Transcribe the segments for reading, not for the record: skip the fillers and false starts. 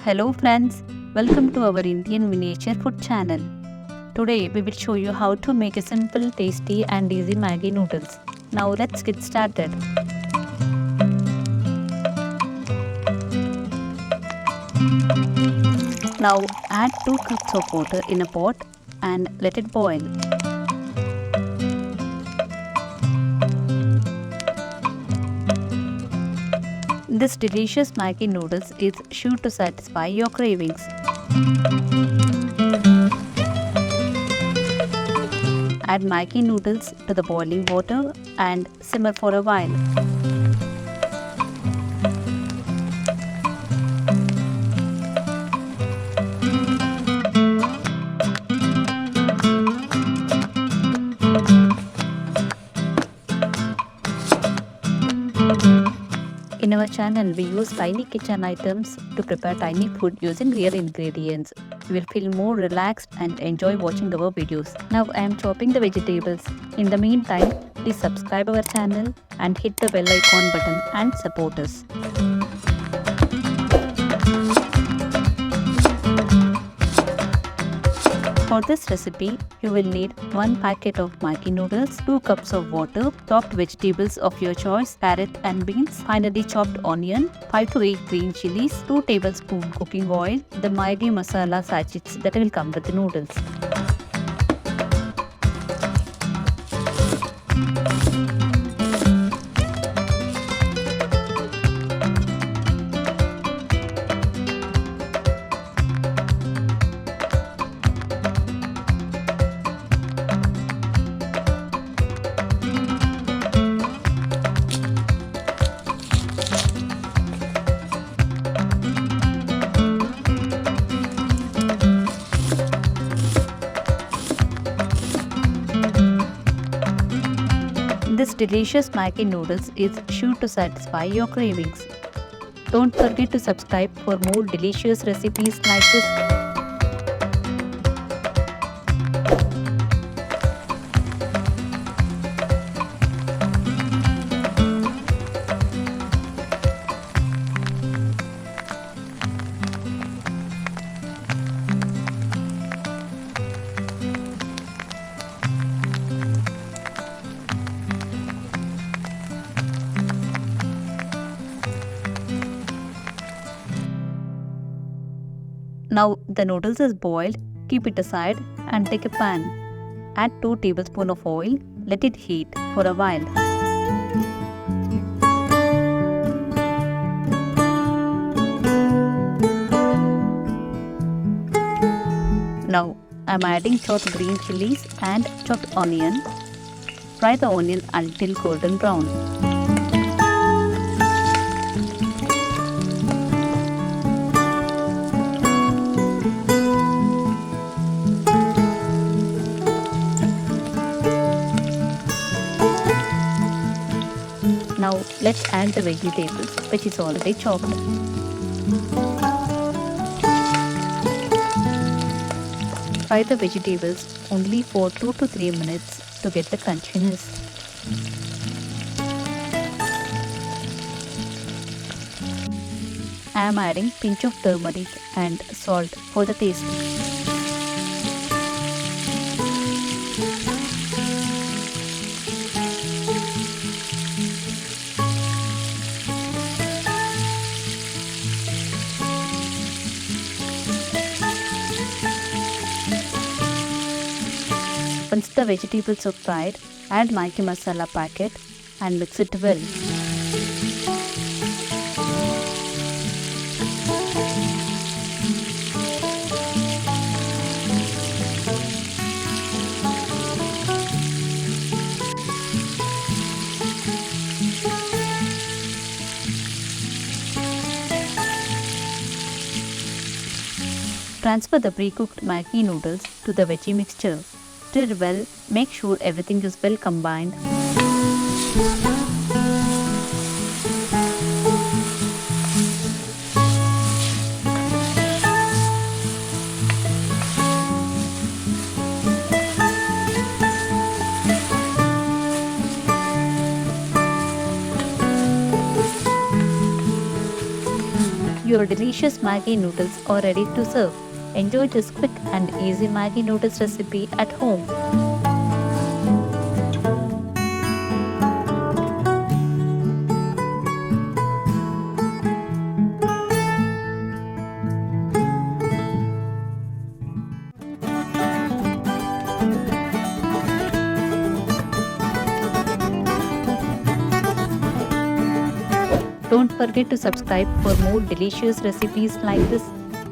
Hello friends, welcome to our Indian miniature food channel. Today we will show you how to make a simple, tasty and easy Maggi noodles. Now let's get started. Now add 2 cups of water in a pot and let it boil. This delicious Maggi noodles is sure to satisfy your cravings. Add Maggi noodles to the boiling water and simmer for a while. In our channel, we use tiny kitchen items to prepare tiny food using real ingredients. You will feel more relaxed and enjoy watching our videos. Now I am chopping the vegetables. In the meantime, please subscribe our channel and hit the bell icon button and support us. For this recipe, you will need 1 packet of Maggi noodles, 2 cups of water, chopped vegetables of your choice, carrot and beans, finely chopped onion, 5 to 8 green chilies, 2 tablespoons cooking oil, the Maggi masala sachets that will come with the noodles. This delicious Maggi noodles is sure to satisfy your cravings. Don't forget to subscribe for more delicious recipes like this. Now the noodles is boiled, keep it aside and take a pan. Add 2 tablespoons of oil, let it heat for a while. Now I am adding chopped green chilies and chopped onion. Fry the onion until golden brown. Now let's add the vegetables which is already chopped. Fry the vegetables only for 2 to 3 minutes to get the crunchiness. I am adding pinch of turmeric and salt for the taste. Once the vegetables are fried, add Maggi masala packet and mix it well. Transfer the pre-cooked Maggi noodles to the veggie mixture. Stir well, make sure everything is well combined. Your delicious Maggi noodles are ready to serve. Enjoy this quick and easy Maggi noodles recipe at home. Don't forget to subscribe for more delicious recipes like this.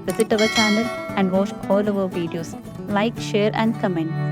Visit our channel and watch all our videos. Like, share and comment.